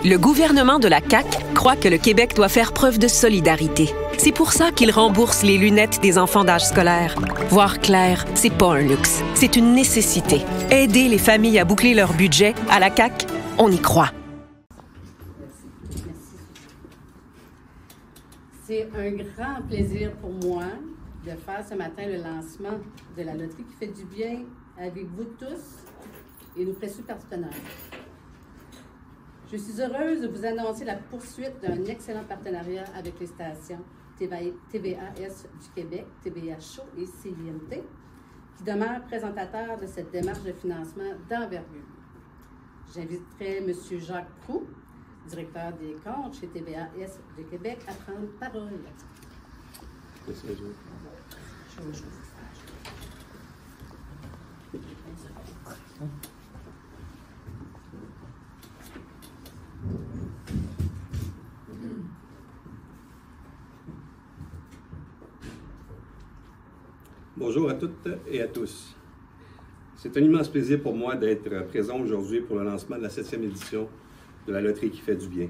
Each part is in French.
Le gouvernement de la CAQ croit que le Québec doit faire preuve de solidarité. C'est pour ça qu'il rembourse les lunettes des enfants d'âge scolaire. Voir clair, c'est pas un luxe, c'est une nécessité. Aider les familles à boucler leur budget, à la CAQ, on y croit. C'est un grand plaisir pour moi de faire ce matin le lancement de la loterie qui fait du bien avec vous tous et nos précieux partenaires. Je suis heureuse de vous annoncer la poursuite d'un excellent partenariat avec les stations TVA-S du Québec, TVA Show et CIMT, qui demeurent présentateurs de cette démarche de financement d'envergure. J'inviterai M. Jacques Proulx, directeur des comptes chez TVA-S du Québec, à prendre parole. Merci, Bonjour à toutes et à tous. C'est un immense plaisir pour moi d'être présent aujourd'hui pour le lancement de la 7e édition de la Loterie qui fait du bien.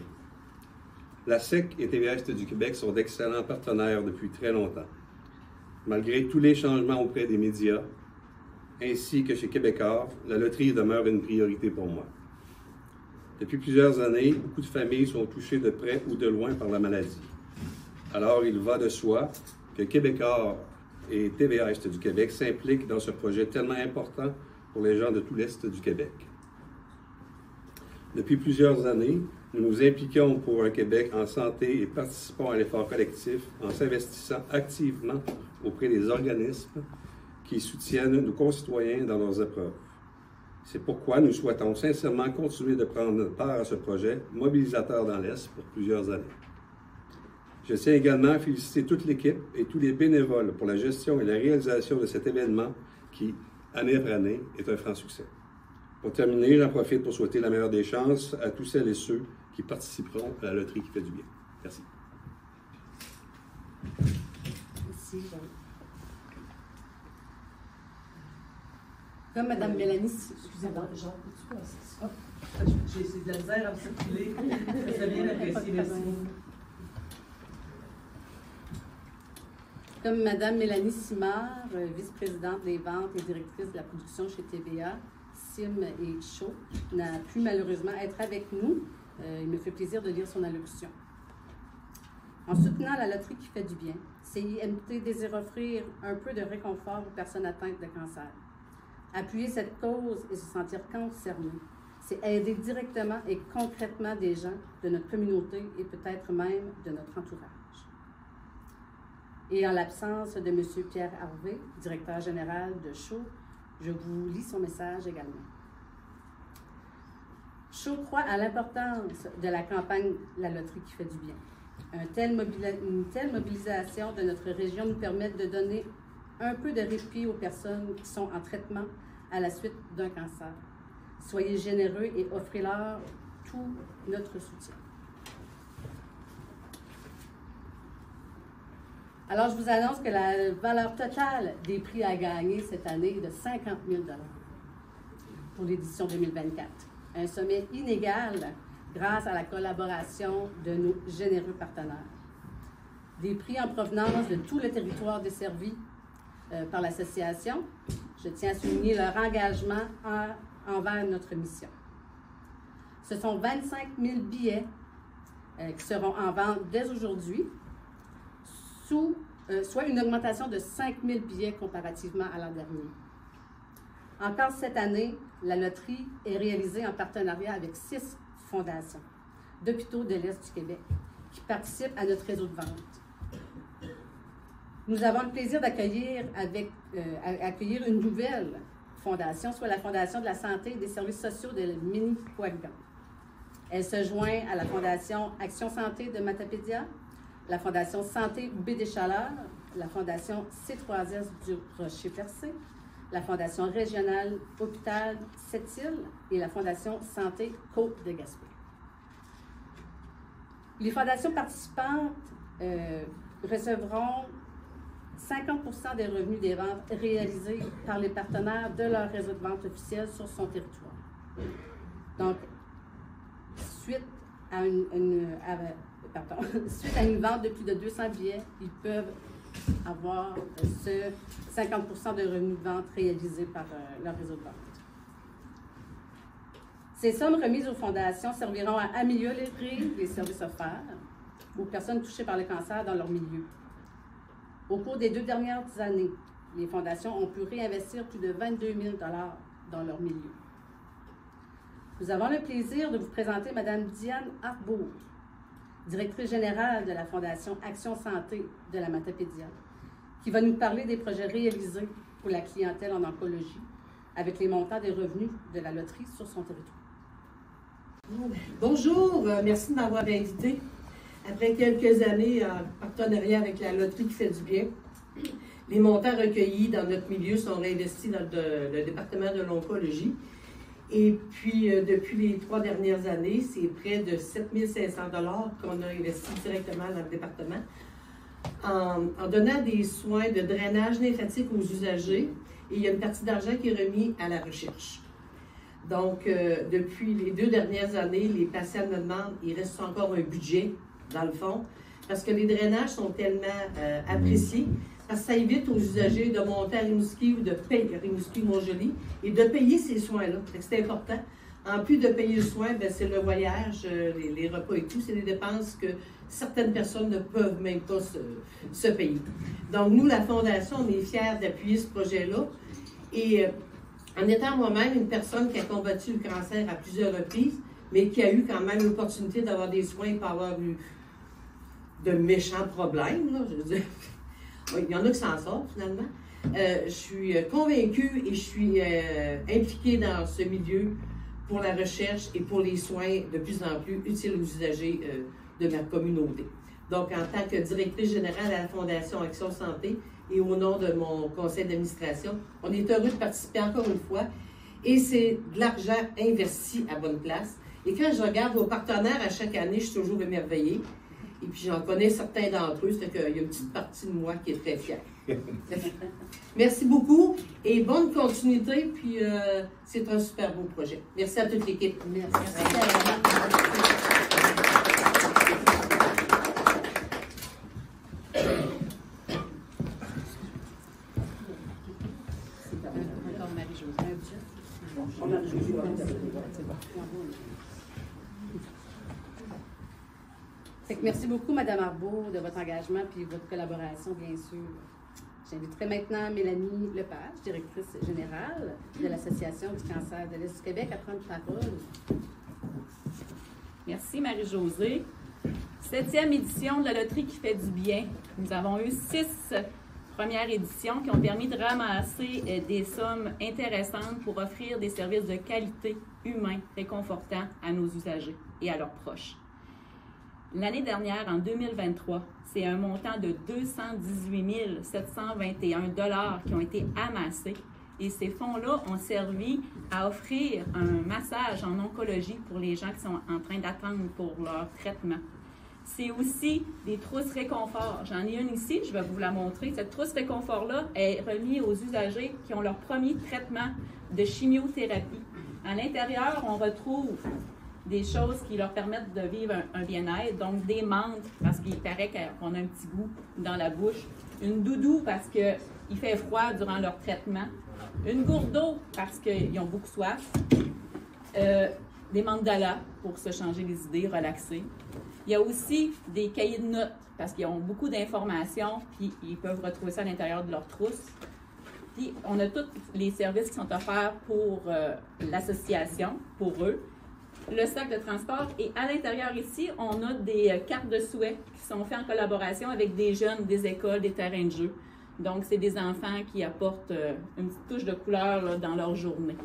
La SEC et TVA-Est du Québec sont d'excellents partenaires depuis très longtemps. Malgré tous les changements auprès des médias, ainsi que chez Québecor, la loterie demeure une priorité pour moi. Depuis plusieurs années, beaucoup de familles sont touchées de près ou de loin par la maladie. Alors, il va de soi que Québecor et TVA-Est du Québec s'impliquent dans ce projet tellement important pour les gens de tout l'Est du Québec. Depuis plusieurs années, nous nous impliquons pour un Québec en santé et participons à l'effort collectif en s'investissant activement auprès des organismes qui soutiennent nos concitoyens dans leurs épreuves. C'est pourquoi nous souhaitons sincèrement continuer de prendre part à ce projet mobilisateur dans l'Est pour plusieurs années. Je tiens également à féliciter toute l'équipe et tous les bénévoles pour la gestion et la réalisation de cet événement qui, année après année, est un franc succès. Pour terminer, j'en profite pour souhaiter la meilleure des chances à tous celles et ceux qui participeront à la loterie qui fait du bien. Merci. Merci, Jean. Comme Mme Mélanie, excusez-moi, Jean, peux-tu passer ça? J'ai de la misère à me circuler. C'est bien apprécié, merci. Comme Mme Mélanie Simard, vice-présidente des ventes et directrice de la production chez TVA, Sim et Show, n'a pu malheureusement être avec nous. Il me fait plaisir de lire son allocution. En soutenant la loterie qui fait du bien, CIMT désire offrir un peu de réconfort aux personnes atteintes de cancer. Appuyer cette cause et se sentir concerné, c'est aider directement et concrètement des gens de notre communauté et peut-être même de notre entourage. Et en l'absence de M. Pierre Harvey, directeur général de Show, je vous lis son message également. Show croit à l'importance de la campagne La Loterie qui fait du bien. Une telle mobilisation de notre région nous permet de donner un peu de répit aux personnes qui sont en traitement à la suite d'un cancer. Soyez généreux et offrez-leur tout notre soutien. Alors, je vous annonce que la valeur totale des prix à gagner cette année est de 50 000 $ pour l'édition 2024. Un sommet inégal grâce à la collaboration de nos généreux partenaires. Des prix en provenance de tout le territoire desservi par l'association. Je tiens à souligner leur engagement envers notre mission. Ce sont 25 000 billets qui seront en vente dès aujourd'hui, soit une augmentation de 5 000 billets comparativement à l'an dernier. Encore cette année, la loterie est réalisée en partenariat avec 6 fondations d'hôpitaux de l'Est du Québec qui participent à notre réseau de vente. Nous avons le plaisir d'accueillir une nouvelle fondation, soit la Fondation de la santé et des services sociaux de Mini-Pouagan. Elle se joint à la Fondation Action Santé de Matapédia, la Fondation Santé Baie des Chaleurs, la Fondation C3S du Rocher-Percé, la Fondation régionale Hôpital Sept-Îles et la Fondation Santé Côte de Gaspé. Les fondations participantes recevront 50% des revenus des ventes réalisées par les partenaires de leur réseau de vente officiel sur son territoire. Donc, suite suite à une vente de plus de 200 billets, ils peuvent avoir ce 50% de revenus de vente réalisés par leur réseau de vente. Ces sommes remises aux fondations serviront à améliorer les services offerts aux personnes touchées par le cancer dans leur milieu. Au cours des 2 dernières années, les fondations ont pu réinvestir plus de 22 000 $ dans leur milieu. Nous avons le plaisir de vous présenter Mme Diane Arbour, directrice générale de la Fondation Action Santé de la Matapédia, qui va nous parler des projets réalisés pour la clientèle en oncologie avec les montants des revenus de la loterie sur son territoire. Bonjour, merci de m'avoir invité. Après quelques années en partenariat avec la loterie qui fait du bien, les montants recueillis dans notre milieu sont réinvestis dans le département de l'oncologie. Et puis, depuis les 3 dernières années, c'est près de 7 500 $ qu'on a investi directement dans le département en donnant des soins de drainage lymphatique aux usagers. Et il y a une partie d'argent qui est remise à la recherche. Donc, depuis les 2 dernières années, les patients me demandent, il reste encore un budget, dans le fond, parce que les drainages sont tellement appréciés, parce que ça évite aux usagers de monter à Rimouski ou de payer à Rimouski-Montjoly et de payer ces soins-là. C'est important. En plus de payer le soin, c'est le voyage, les repas et tout, c'est des dépenses que certaines personnes ne peuvent même pas se payer. Donc, nous, la Fondation, on est fiers d'appuyer ce projet-là. Et en étant moi-même une personne qui a combattu le cancer à plusieurs reprises, mais qui a eu quand même l'opportunité d'avoir des soins et pas avoir eu de méchants problèmes, là, je veux dire. Il y en a qui s'en sortent, finalement. Je suis convaincue et je suis impliquée dans ce milieu pour la recherche et pour les soins de plus en plus utiles aux usagers de ma communauté. Donc, en tant que directrice générale à la Fondation Action Santé et au nom de mon conseil d'administration, on est heureux de participer encore une fois. Et c'est de l'argent investi à bonne place. Et quand je regarde vos partenaires à chaque année, je suis toujours émerveillée. Et puis, j'en connais certains d'entre eux, c'est qu'il y a une petite partie de moi qui est très fière. Merci beaucoup et bonne continuité. Puis, c'est un super beau projet. Merci à toute l'équipe. Merci. Merci beaucoup, Mme Arbour, de votre engagement et votre collaboration, bien sûr. J'inviterai maintenant Mélanie Lepage, directrice générale de l'Association du cancer de l'Est du Québec, à prendre la parole. Merci, Marie-Josée. 7e édition de la loterie qui fait du bien. Nous avons eu 6 premières éditions qui ont permis de ramasser des sommes intéressantes pour offrir des services de qualité humains réconfortants à nos usagers et à leurs proches. L'année dernière, en 2023, c'est un montant de 218 721 $ qui ont été amassés et ces fonds-là ont servi à offrir un massage en oncologie pour les gens qui sont en train d'attendre pour leur traitement. C'est aussi des trousses réconfort. J'en ai une ici, je vais vous la montrer. Cette trousse réconfort-là est remise aux usagers qui ont leur premier traitement de chimiothérapie. À l'intérieur, on retrouve des choses qui leur permettent de vivre un bien-être, donc des menthes, parce qu'il paraît qu'on a un petit goût dans la bouche, une doudou parce qu'il fait froid durant leur traitement, une gourde d'eau parce qu'ils ont beaucoup soif, des mandalas pour se changer les idées, relaxer. Il y a aussi des cahiers de notes parce qu'ils ont beaucoup d'informations, puis ils peuvent retrouver ça à l'intérieur de leur trousse. Puis on a tous les services qui sont offerts pour l'association, pour eux. Le sac de transport et à l'intérieur ici, on a des cartes de souhait qui sont faites en collaboration avec des jeunes, des écoles, des terrains de jeu. Donc, c'est des enfants qui apportent une petite touche de couleur là, dans leur journée.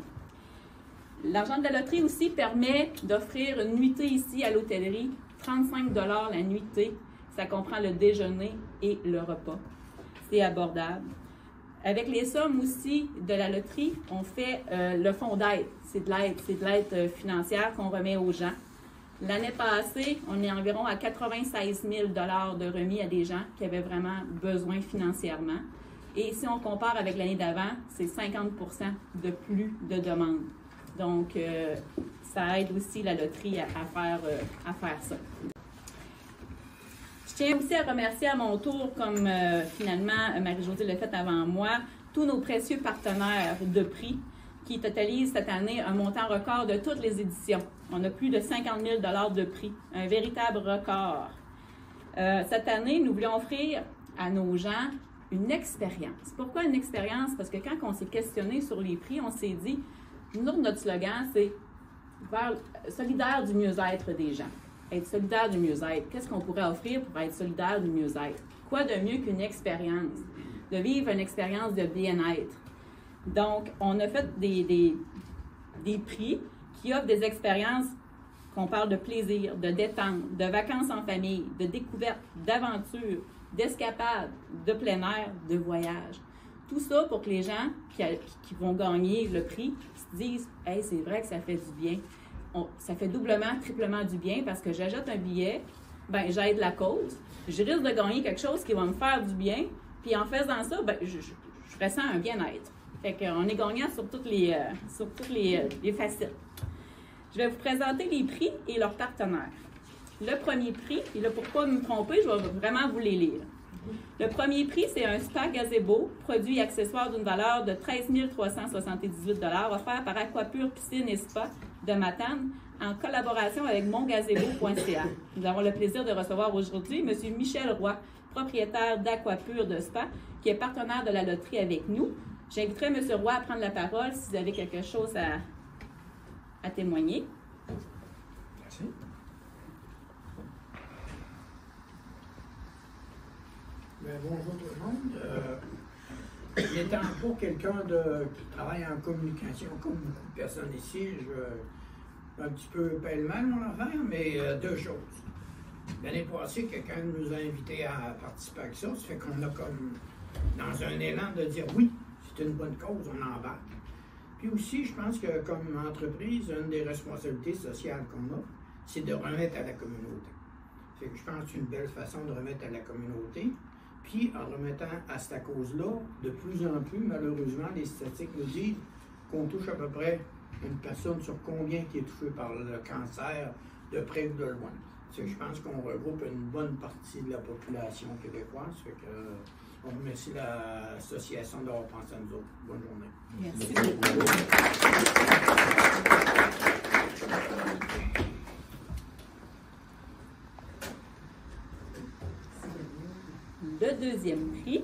L'argent de la loterie aussi permet d'offrir une nuitée ici à l'hôtellerie, 35 $ la nuitée. Ça comprend le déjeuner et le repas. C'est abordable. Avec les sommes aussi de la loterie, on fait le fonds d'aide. C'est de l'aide financière qu'on remet aux gens. L'année passée, on est environ à 96 000 $ de remis à des gens qui avaient vraiment besoin financièrement. Et si on compare avec l'année d'avant, c'est 50 % de plus de demandes. Donc, ça aide aussi la loterie à faire ça. Je tiens aussi à remercier à mon tour, comme finalement Marie-Josée l'a fait avant moi, tous nos précieux partenaires de prix qui totalisent cette année un montant record de toutes les éditions. On a plus de 50 000 $ de prix, un véritable record. Cette année, nous voulons offrir à nos gens une expérience. Pourquoi une expérience? Parce que quand on s'est questionné sur les prix, on s'est dit, notre slogan, c'est solidaire du mieux-être des gens. Être solidaire du mieux-être. Qu'est-ce qu'on pourrait offrir pour être solidaire du mieux-être? Quoi de mieux qu'une expérience? De vivre une expérience de bien-être. Donc, on a fait des prix qui offrent des expériences qu'on parle de plaisir, de détente, de vacances en famille, de découverte, d'aventure, d'escapade, de plein air, de voyage. Tout ça pour que les gens qui vont gagner le prix se disent « Hey, c'est vrai que ça fait du bien. » Ça fait doublement, triplement du bien parce que j'achète un billet, ben j'aide la cause, je risque de gagner quelque chose qui va me faire du bien, puis en faisant ça, ben je ressens un bien-être. Fait qu'on est gagnant sur toutes les facettes. Je vais vous présenter les prix et leurs partenaires. Le premier prix, et là, pour ne pas me tromper, je vais vraiment vous les lire. Le premier prix, c'est un spa gazebo, produit et accessoire d'une valeur de 13 378 $ offert par Aquapure Piscine et Spa de Matane en collaboration avec mongazebo.ca. Nous avons le plaisir de recevoir aujourd'hui M. Michel Roy, propriétaire d'Aquapure de Spa, qui est partenaire de la loterie avec nous. J'inviterai M. Roy à prendre la parole si vous avez quelque chose à témoigner. Merci. Bonjour tout le monde. N'étant pas quelqu'un qui travaille en communication comme beaucoup de personnes ici, je un petit peu pêle-mêle mon affaire, mais deux choses. L'année passée, quelqu'un nous a invités à participer à ça, ça fait qu'on a comme dans un élan de dire oui, c'est une bonne cause, on embarque. Puis aussi, je pense que comme entreprise, une des responsabilités sociales qu'on a, c'est de remettre à la communauté. Fait que je pense que c'est une belle façon de remettre à la communauté. Puis, en remettant à cette cause-là, de plus en plus, malheureusement, les statistiques nous disent qu'on touche à peu près une personne sur combien qui est touchée par le cancer, de près ou de loin. Je pense qu'on regroupe une bonne partie de la population québécoise. Fait que, on remercie l'association d'avoir pensé à nous autres. Bonne journée. Merci. Le deuxième prix,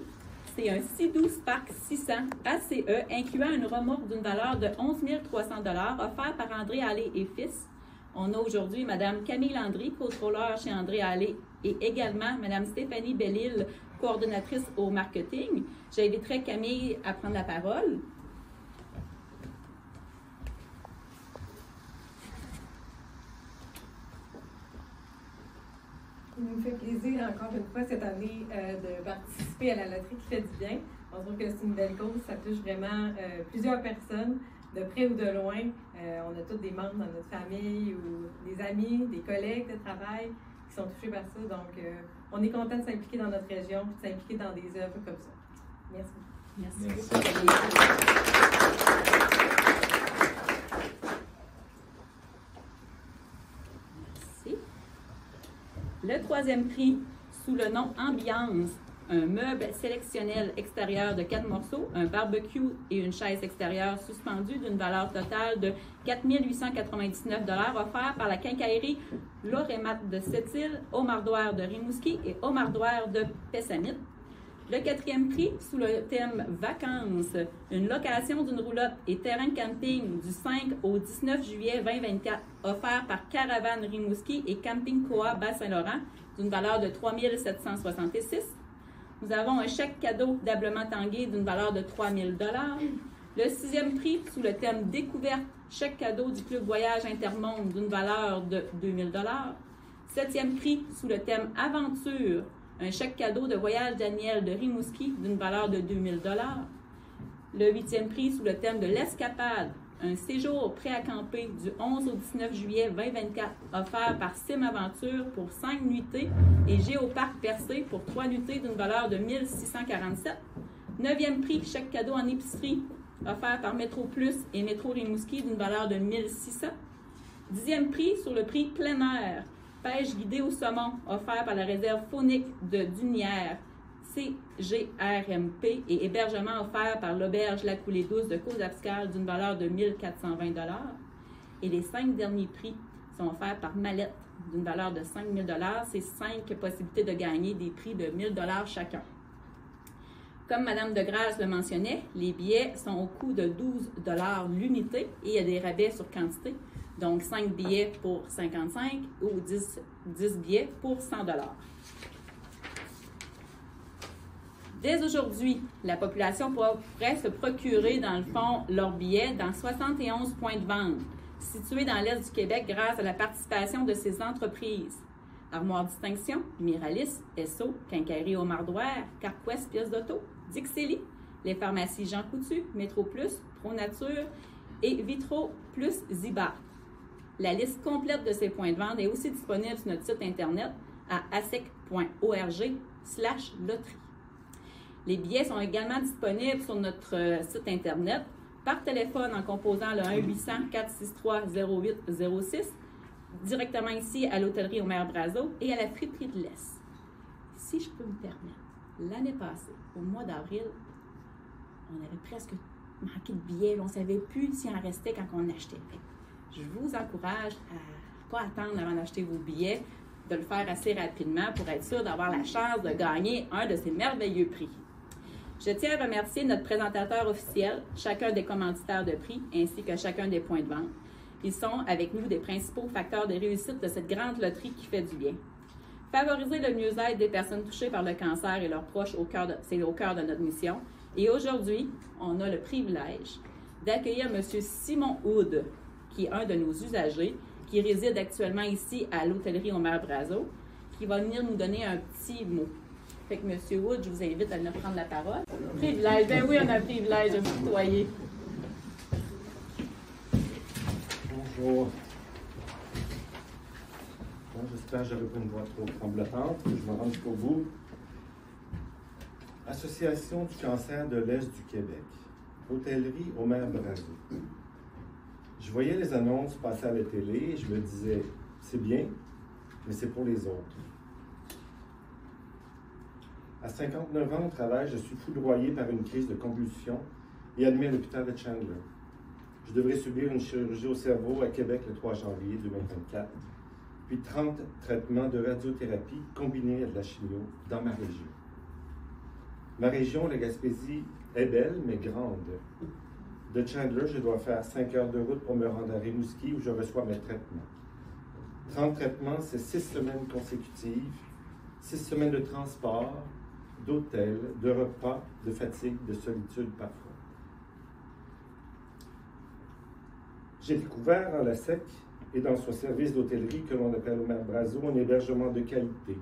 c'est un Sea-Doo Spark 600 ACE incluant une remorque d'une valeur de 11 300 $ offert par André Allé et Fils. On a aujourd'hui Mme Camille Landry, contrôleur chez André Allé, et également Mme Stéphanie Bellil, coordonnatrice au marketing. J'inviterai Camille à prendre la parole. Il nous fait plaisir encore une fois cette année de participer à la loterie qui fait du bien. On trouve que c'est une belle cause, ça touche vraiment plusieurs personnes, de près ou de loin. On a tous des membres dans notre famille ou des amis, des collègues de travail qui sont touchés par ça. Donc, on est content de s'impliquer dans notre région et de s'impliquer dans des œuvres comme ça. Merci. Merci. Merci. Le troisième prix, sous le nom Ambiance, un meuble sélectionnel extérieur de 4 morceaux, un barbecue et une chaise extérieure suspendue d'une valeur totale de 4 899 $ offert par la quincaillerie L'Orémat de Sept-Îles, Aumardoire de Rimouski et Aumardoire de Pessamit. Le quatrième prix, sous le thème Vacances, une location d'une roulotte et terrain de camping du 5 au 19 juillet 2024, offert par Caravane Rimouski et Camping Coa Bas-Saint-Laurent, d'une valeur de 3 766 $. Nous avons un chèque cadeau d'Ablement Tanguay d'une valeur de 3 000 $. Le sixième prix, sous le thème Découverte, chèque cadeau du Club Voyage Intermonde d'une valeur de 2 000 $. Septième prix, sous le thème Aventure, un chèque cadeau de voyage Daniel de Rimouski d'une valeur de 2 000 $. Le huitième prix, sous le thème de l'Escapade, un séjour pré-accampé du 11 au 19 juillet 2024 offert par Sim Aventure pour 5 nuitées et Géoparc Percé pour 3 nuitées d'une valeur de 1 647. Neuvième prix, chèque cadeau en épicerie, offert par Métro Plus et Métro Rimouski d'une valeur de 1 600. 10e prix sur le prix plein air, pêche guidée au saumon, offert par la réserve faunique de Dunière, CGRMP, et hébergement offert par l'auberge La Coulée Douce de Côte-Abscal d'une valeur de 1 420 $. Et les 5 derniers prix sont offerts par Mallette d'une valeur de 5 000 $. C'est 5 possibilités de gagner des prix de 1 000 $ chacun. Comme Mme Degrasse le mentionnait, les billets sont au coût de 12 $ l'unité et il y a des rabais sur quantité. Donc 5 billets pour 55 ou 10 billets pour 100 $. Dès aujourd'hui, la population pourrait se procurer, dans le fond, leurs billets dans 71 points de vente, situés dans l'Est du Québec grâce à la participation de ces entreprises. Armoire Distinction, Miralis, Esso, Quincaillerie au Mardoire, Carquest Pièces d'auto, Dixélie, les pharmacies Jean Coutu, Métro Plus, Pro Nature et Vitro Plus Ziba. La liste complète de ces points de vente est aussi disponible sur notre site Internet à asec.org/loterie. Les billets sont également disponibles sur notre site Internet par téléphone en composant le 1-800-463-0806, directement ici à l'hôtellerie Omer Brazo et à la friperie de l'Est. Si je peux me permettre, l'année passée, au mois d'avril, on avait presque manqué de billets. On ne savait plus s'il en restait quand on achetait. Je vous encourage à ne pas attendre avant d'acheter vos billets, de le faire assez rapidement pour être sûr d'avoir la chance de gagner un de ces merveilleux prix. Je tiens à remercier notre présentateur officiel, chacun des commanditaires de prix, ainsi que chacun des points de vente. Ils sont avec nous des principaux facteurs de réussite de cette grande loterie qui fait du bien. Favoriser le mieux-être des personnes touchées par le cancer et leurs proches, c'est au cœur de notre mission. Et aujourd'hui, on a le privilège d'accueillir M. Simon Houd, qui est un de nos usagers, qui réside actuellement ici à l'hôtellerie Omer Brazo, qui va venir nous donner un petit mot. Fait que M. Houd, je vous invite à venir prendre la parole. Privilège, ben oui, on a un privilège de vous tutoyer. Bonjour. Bon, j'espère que je n'aurai pas une voix trop tremblotante, que je me rende jusqu'au bout. Association du cancer de l'Est du Québec. Hôtellerie Omer Brazo. Je voyais les annonces passer à la télé et je me disais, c'est bien, mais c'est pour les autres. À 59 ans au travail, je suis foudroyé par une crise de convulsion et admis à l'hôpital de Chandler. Je devrais subir une chirurgie au cerveau à Québec le 3 janvier 2024, puis 30 traitements de radiothérapie combinés à de la chimio dans ma région. Ma région, la Gaspésie, est belle, mais grande. De Chandler, je dois faire 5 heures de route pour me rendre à Rimouski où je reçois mes traitements. 30 traitements, c'est 6 semaines consécutives, 6 semaines de transport, d'hôtel, de repas, de fatigue, de solitude parfois. J'ai découvert en la SEC et dans son service d'hôtellerie que l'on appelle Omer Brazo un hébergement de qualité,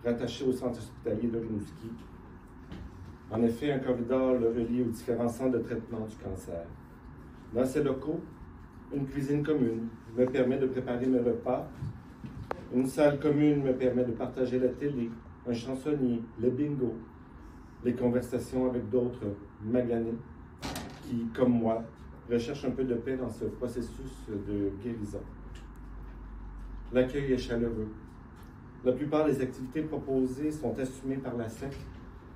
rattaché au centre hospitalier de Rimouski. En effet, un corridor le relie aux différents centres de traitement du cancer. Dans ces locaux, une cuisine commune me permet de préparer mes repas. Une salle commune me permet de partager la télé, un chansonnier, le bingo, les conversations avec d'autres maganés qui, comme moi, recherchent un peu de paix dans ce processus de guérison. L'accueil est chaleureux. La plupart des activités proposées sont assumées par la SEC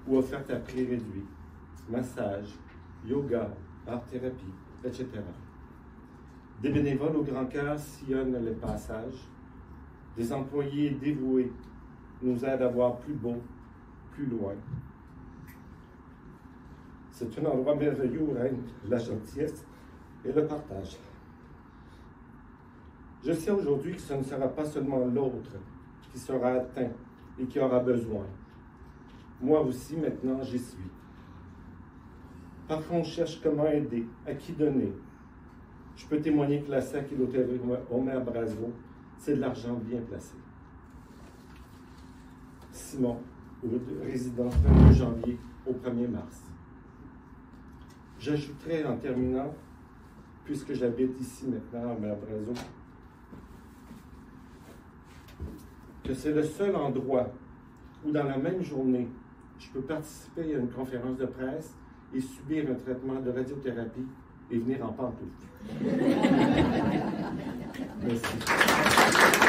ou offertes à prix réduit. Massage, yoga, art-thérapie, etc. Des bénévoles au grand cœur sillonnent les passages. Des employés dévoués nous aident à voir plus beau, plus loin. C'est un endroit merveilleux où règne la gentillesse et le partage. Je sais aujourd'hui que ce ne sera pas seulement l'autre qui sera atteint et qui aura besoin. Moi aussi, maintenant, j'y suis. Parfois, on cherche comment aider, à qui donner. Je peux témoigner que la SEC et l'hôtellerie Omer Brazo, c'est de l'argent bien placé. Simon Houd, résident du 22 janvier au 1er mars. J'ajouterai en terminant, puisque j'habite ici maintenant à Omer Brazo, que c'est le seul endroit où dans la même journée, je peux participer à une conférence de presse et subir un traitement de radiothérapie et venir en pantoufles. Merci.